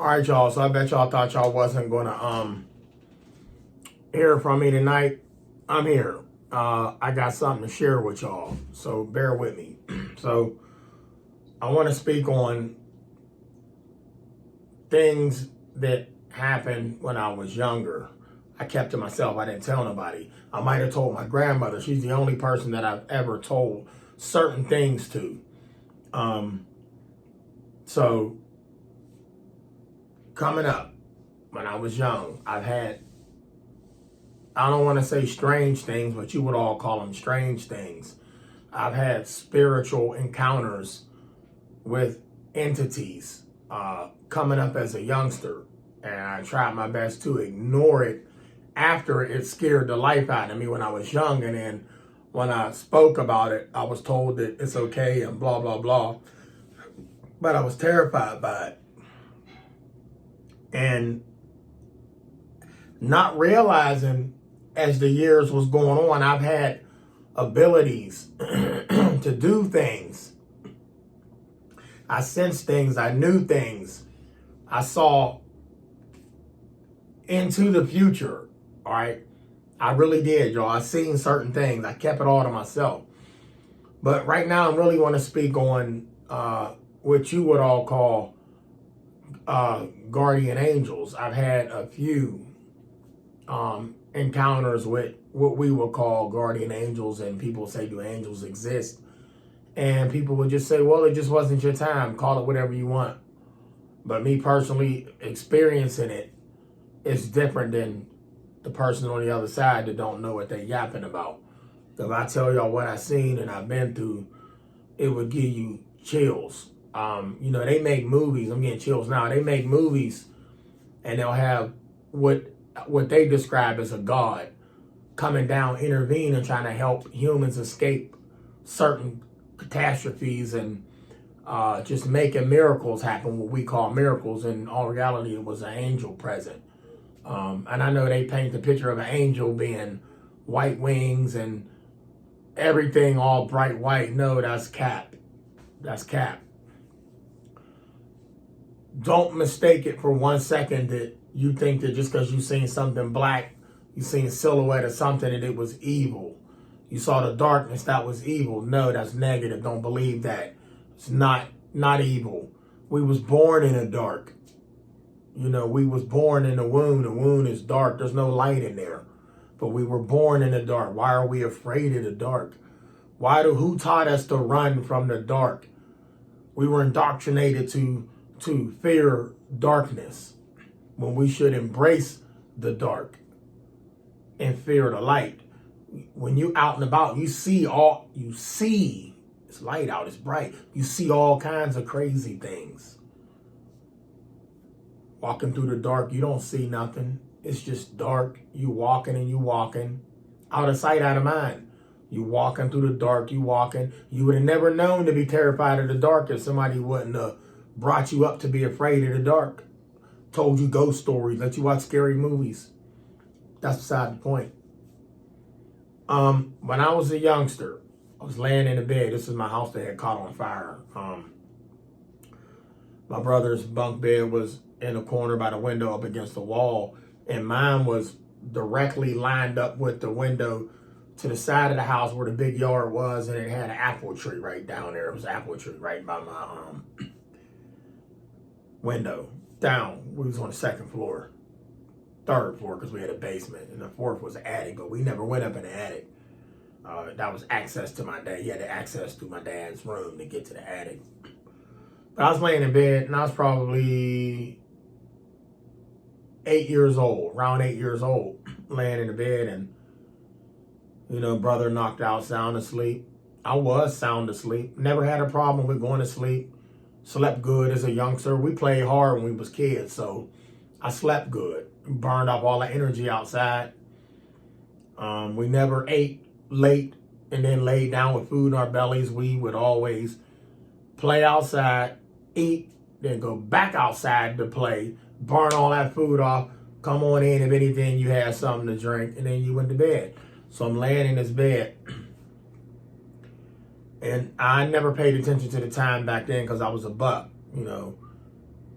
All right, y'all. So I bet y'all thought y'all wasn't gonna hear from me tonight. I'm here. I got something to share with y'all, so bear with me. So I want to speak on things that happened when I was younger. I kept to myself. I didn't tell nobody. I might have told my grandmother. She's the only person that I've ever told certain things to. So coming up, when I was young, I've had, I don't want to say strange things, but you would all call them strange things. I've had spiritual encounters with entities coming up as a youngster, and I tried my best to ignore it after it scared the life out of me when I was young. And then when I spoke about it, I was told that it's okay and blah, blah, blah. But I was terrified by it. And not realizing as the years was going on, I've had abilities to do things. I sensed things. I knew things. I saw into the future. All right. I really did, y'all. I seen certain things. I kept it all to myself. But right now, I really want to speak on what you would all call guardian angels. I've had a few encounters with what we would call guardian angels, and people say, do angels exist? And people would just say, well, it just wasn't your time. Call it whatever you want. But me personally experiencing it is different than the person on the other side that don't know what they're yapping about. If I tell y'all what I've seen and I've been through, it would give you chills. They make movies. I'm getting chills now. They make movies and they'll have what they describe as a god coming down, intervene, and trying to help humans escape certain catastrophes and just making miracles happen, what we call miracles. In all reality, it was an angel present. And I know they paint the picture of an angel being white wings and everything all bright white. No, that's cap. That's cap. Don't mistake it for 1 second that you think that just because you seen something black, you seen a silhouette of something, and it was evil. You saw the darkness, that was evil. No, that's negative. Don't believe that. It's not evil. We was born in the dark. We was born in the womb. The womb is dark. There's no light in there. But we were born in the dark. Why are we afraid of the dark? Who taught us to run from the dark? We were indoctrinated to fear darkness when we should embrace the dark and fear the light. When you out and about, you see it's light out, it's bright. You see all kinds of crazy things. Walking through the dark, you don't see nothing. It's just dark. You walking and you walking. Out of sight, out of mind. You walking through the dark, you walking. You would have never known to be terrified of the dark if somebody wouldn't have brought you up to be afraid of the dark. Told you ghost stories, let you watch scary movies. That's beside the point. When I was a youngster, I was laying in the bed. This is my house that had caught on fire. My brother's bunk bed was in a corner by the window up against the wall, and mine was directly lined up with the window to the side of the house where the big yard was, and it had an apple tree right down there. It was an apple tree right by my window. Down, we was on the second floor, third floor, because we had a basement, and the fourth was an attic, but we never went up in the attic. That was access to my dad. He had access to my dad's room to get to the attic. But I was laying in bed, and I was probably 8 years old, around 8 years old, laying in the bed, and, brother knocked out sound asleep. I was sound asleep. Never had a problem with going to sleep. Slept good as a youngster. We played hard when we was kids, so I slept good. Burned off all the energy outside. We never ate late and then laid down with food in our bellies. We would always play outside, eat, then go back outside to play, burn all that food off, come on in, if anything, you had something to drink, and then you went to bed. So I'm laying in this bed, and I never paid attention to the time back then because I was a buck,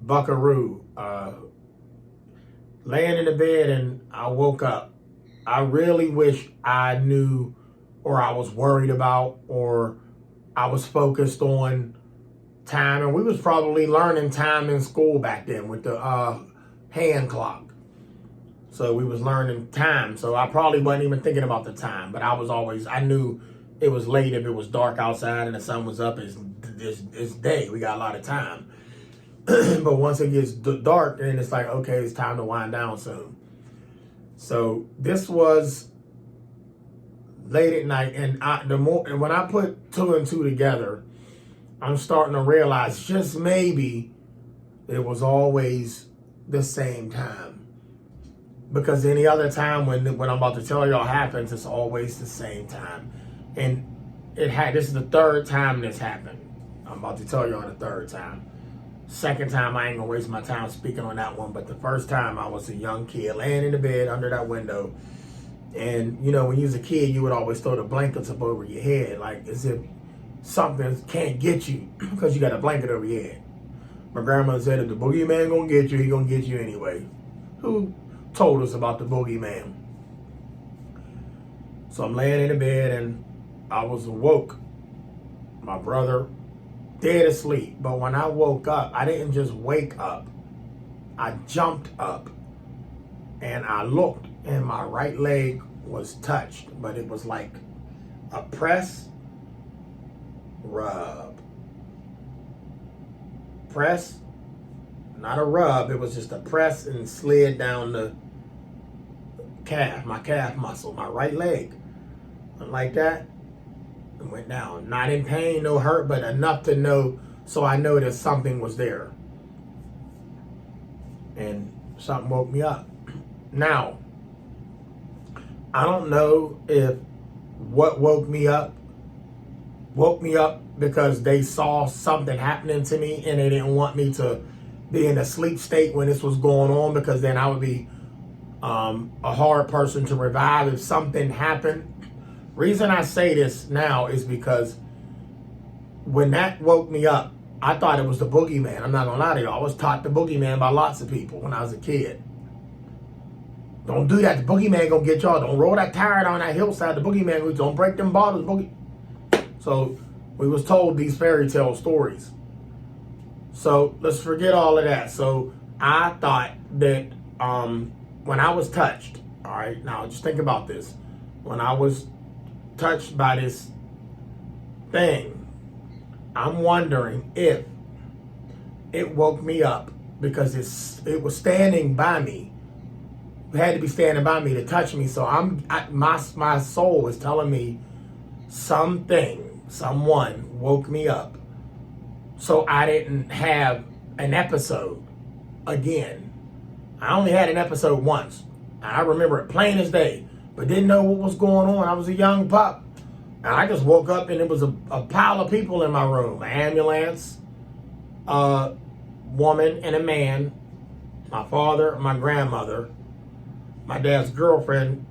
buckaroo. Laying in the bed and I woke up. I really wish I knew, or I was worried about, or I was focused on time. And we was probably learning time in school back then with the hand clock. So we was learning time. So I probably wasn't even thinking about the time, but I knew it was late if it was dark outside and the sun was up. It's day. We got a lot of time. But once it gets dark, then it's like, okay, it's time to wind down soon. So this was late at night, and when I put two and two together, I'm starting to realize just maybe it was always the same time. Because any other time when I'm about to tell y'all happens, it's always the same time. And this is the third time this happened. I'm about to tell y'all the third time. Second time, I ain't gonna waste my time speaking on that one, but the first time I was a young kid laying in the bed under that window. And you know, when you was a kid, you would always throw the blankets up over your head, like as if something can't get you because you got a blanket over your head. My grandmother said, if the boogeyman gonna get you, he gonna get you anyway. Who told us about the boogeyman? So I'm laying in the bed and I was awoke. My brother dead asleep. But when I woke up, I didn't just wake up. I jumped up and I looked and my right leg was touched, but it was like a press, rub. Press, not a rub. It was just a press and slid down the calf, my calf muscle, my right leg. And like that, and went down. Not in pain, no hurt, but enough to know, so I know that something was there. And something woke me up. Now, I don't know if what woke me up because they saw something happening to me and they didn't want me to be in a sleep state when this was going on, because then I would be a hard person to revive if something happened. Reason I say this now is because when that woke me up, I thought it was the boogeyman. I'm not gonna lie to y'all. I was taught the boogeyman by lots of people when I was a kid. Don't do that. The boogeyman gonna get y'all. Don't roll that tire down that hillside. The boogeyman, don't break them bottles. So we was told these fairy tale stories. So let's forget all of that. So I thought that when I was touched, all right, now just think about this. When I was touched by this thing, I'm wondering if it woke me up because it was standing by me. It had to be standing by me to touch me. So my soul is telling me someone woke me up, so I didn't have an episode again. I only had an episode once. I remember it plain as day, but didn't know what was going on. I was a young pup. And I just woke up and it was a pile of people in my room. An ambulance, a woman and a man, my father, my grandmother. My dad's girlfriend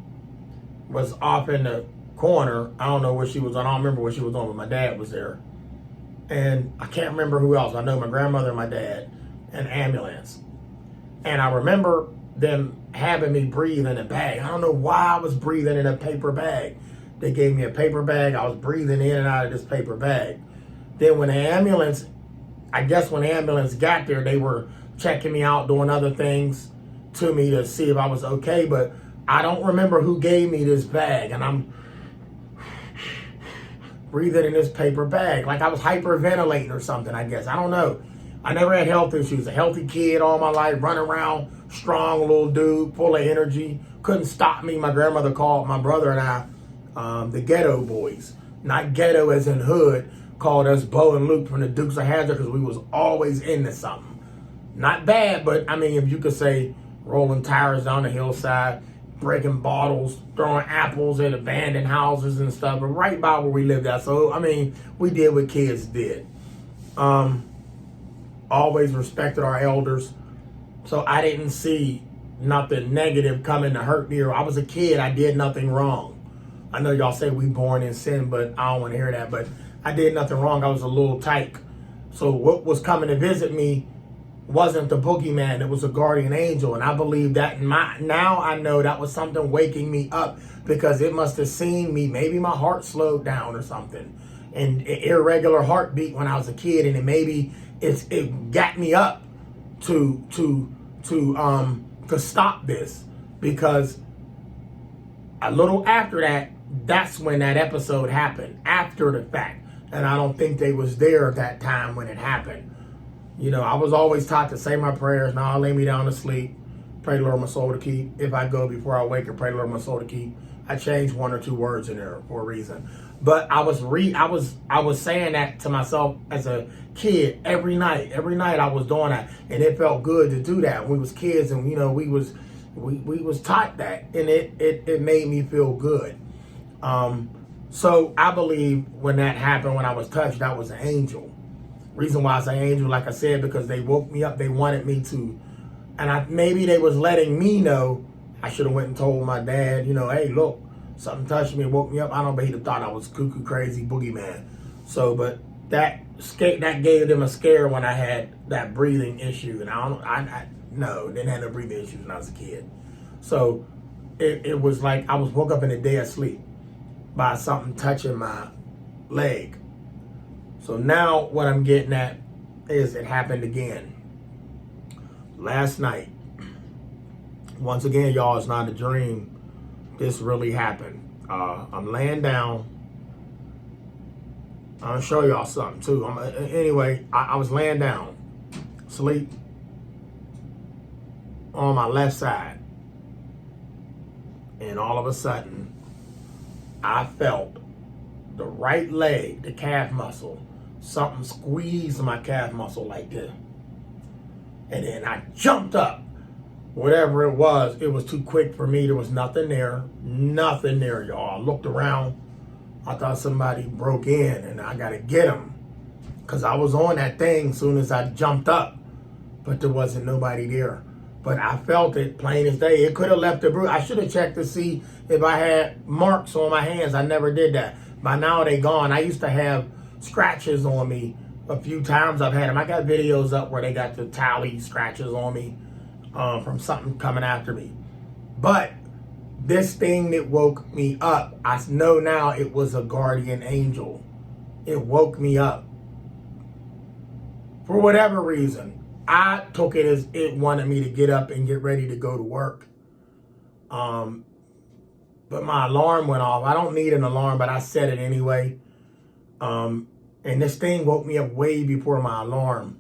was off in the corner. I don't know what she was on. I don't remember what she was on, but my dad was there. And I can't remember who else. I know my grandmother and my dad, and ambulance. And I remember them having me breathe in a bag. I don't know why I was breathing in a paper bag. They gave me a paper bag. I was breathing in and out of this paper bag. Then when the ambulance got there, they were checking me out, doing other things to me to see if I was okay. But I don't remember who gave me this bag. And I'm breathing in this paper bag like I was hyperventilating or something, I guess. I don't know. I never had health issues. A healthy kid all my life, running around, strong little dude, full of energy. Couldn't stop me. My grandmother called my brother and I the ghetto boys. Not ghetto as in hood. Called us Bo and Luke from the Dukes of Hazzard because we was always into something. Not bad, but I mean, if you could say rolling tires down the hillside, breaking bottles, throwing apples at abandoned houses and stuff, but right by where we lived at. So, I mean, we did what kids did. Always respected our elders. So I didn't see nothing negative coming to hurt me. I was a kid. I did nothing wrong. I know y'all say we born in sin, but I don't want to hear that. But I did nothing wrong. I was a little tyke. So what was coming to visit me wasn't the boogeyman, it was a guardian angel. And I believe that now I know that was something waking me up, because it must have seen me. Maybe my heart slowed down or something, and irregular heartbeat when I was a kid, and it got me up to stop this, because a little after that, that's when that episode happened, after the fact. And I don't think they was there at that time when it happened. You know, I was always taught to say my prayers. Now I'll lay me down to sleep, pray the Lord my soul to keep. If I go before I wake, or pray the Lord my soul to keep. I changed one or two words in there for a reason. But I was saying that to myself as a kid every night. Every night I was doing that, and it felt good to do that. We was kids, and you know, we was taught that, and it made me feel good. So I believe when that happened, when I was touched, that was an angel. Reason why I say angel, like I said, because they woke me up. They wanted me to, and maybe they was letting me know. I should have went and told my dad, you know, hey, look, something touched me and woke me up. I don't know, but he'd have thought I was cuckoo, crazy, boogeyman. So, but that gave them a scare when I had that breathing issue, and didn't have no breathing issues when I was a kid. So it was like I was woke up in a dead sleep by something touching my leg. So now what I'm getting at is it happened again last night. Once again, y'all, it's not a dream. This really happened. I'm laying down. I'm gonna show y'all something too. Anyway, I was laying down, sleep, on my left side, and all of a sudden, I felt the right leg, the calf muscle, something squeezed my calf muscle like this. And then I jumped up. Whatever it was too quick for me. There was nothing there, y'all. I looked around. I thought somebody broke in, and I got to get them, because I was on that thing as soon as I jumped up, but there wasn't nobody there. But I felt it plain as day. It could have left a bruise. I should have checked to see if I had marks on my hands. I never did that. By now they gone. I used to have scratches on me a few times. I've had them. I got videos up where they got the tally scratches on me from something coming after me. But this thing that woke me up, I know now it was a guardian angel. It woke me up. For whatever reason, I took it as it wanted me to get up and get ready to go to work. But my alarm went off. I don't need an alarm, but I set it anyway. And this thing woke me up way before my alarm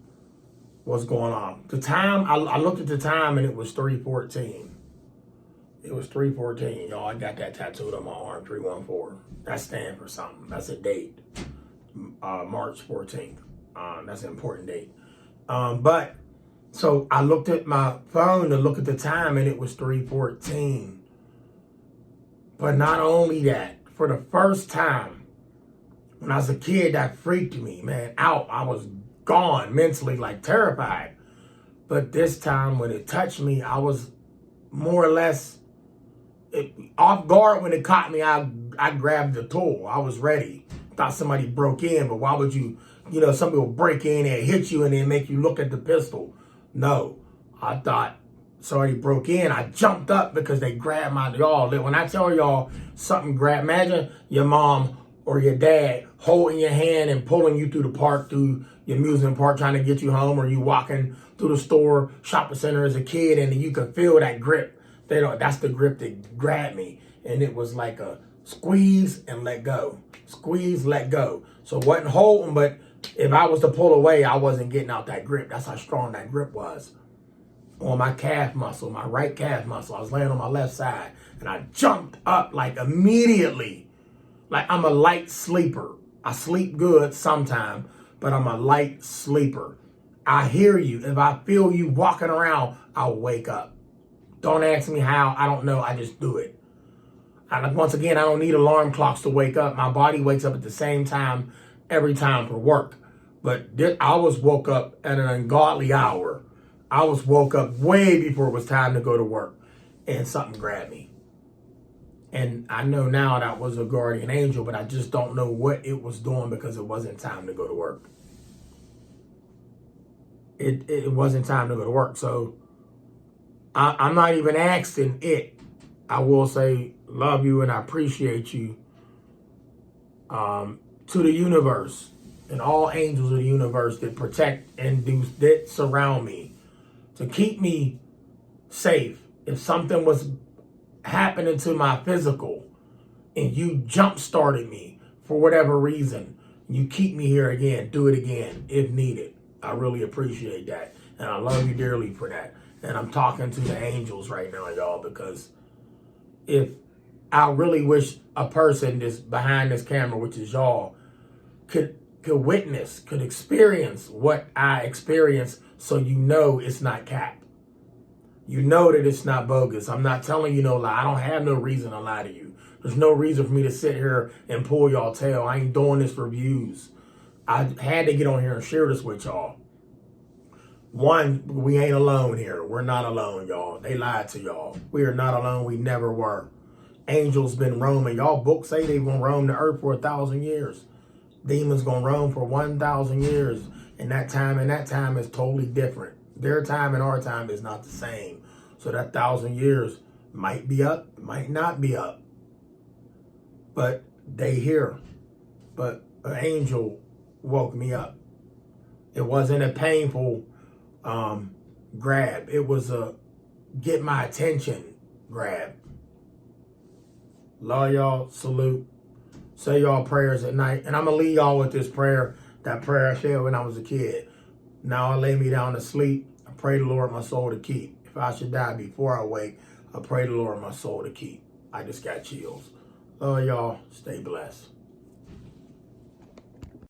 was going off. The time, I looked at the time, and it was 3:14. It was 3:14, y'all. I got that tattooed on my arm, 314. That stands for something. That's a date. March 14th. That's an important date. But so I looked at my phone to look at the time, and it was 3:14. But not only that, for the first time, when I was a kid, that freaked me, man, out. I was gone mentally, like terrified. But this time when it touched me, I was more or less off guard. When it caught me, I grabbed the tool. I was ready. Thought somebody broke in, but why would you know, some people break in and hit you and then make you look at the pistol. No, I thought somebody broke in. I jumped up because they grabbed y'all. When I tell y'all something imagine your mom or your dad holding your hand and pulling you through the park, through your amusement park, trying to get you home, or you walking through the store, shopping center as a kid, and you can feel that grip. That's the grip that grabbed me. And it was like a squeeze and let go. Squeeze, let go. So it wasn't holding, but if I was to pull away, I wasn't getting out that grip. That's how strong that grip was. On my calf muscle, my right calf muscle. I was laying on my left side, and I jumped up like immediately. Like I'm a light sleeper. I sleep good sometime, but I'm a light sleeper. I hear you. If I feel you walking around, I'll wake up. Don't ask me how. I don't know. I just do it. Once again, I don't need alarm clocks to wake up. My body wakes up at the same time every time for work. But I was woke up at an ungodly hour. I was woke up way before it was time to go to work, and something grabbed me. And I know now that was a guardian angel, but I just don't know what it was doing because it wasn't time to go to work. it wasn't time to go to work. So I'm not even asking it. I will say, love you and I appreciate you, to the universe and all angels of the universe that protect and that surround me to keep me safe. If something was happening to my physical and you jump started me for whatever reason, you keep me here again, do it again if needed. I really appreciate that. And I love you dearly for that. And I'm talking to the angels right now, y'all, because if I really wish a person that's behind this camera, which is y'all, could witness, could experience what I experience, so you know it's not cap. You know that it's not bogus. I'm not telling you no lie. I don't have no reason to lie to you. There's no reason for me to sit here and pull y'all tail. I ain't doing this for views. I had to get on here and share this with y'all. One, we ain't alone here. We're not alone, y'all. They lied to y'all. We are not alone. We never were. Angels been roaming. Y'all books say they gonna roam the earth for 1,000 years. Demons gonna roam for 1,000 years. And that time is totally different. Their time and our time is not the same. So that 1,000 years might be up, might not be up. But they here. But an angel woke me up. It wasn't a painful grab. It was a get my attention grab. Love y'all. Salute. Say y'all prayers at night. And I'm going to leave y'all with this prayer. That prayer I said when I was a kid. Now I lay me down to sleep. I pray the Lord my soul to keep. If I should die before I wake, I pray the Lord my soul to keep. I just got chills. Love y'all. Stay blessed.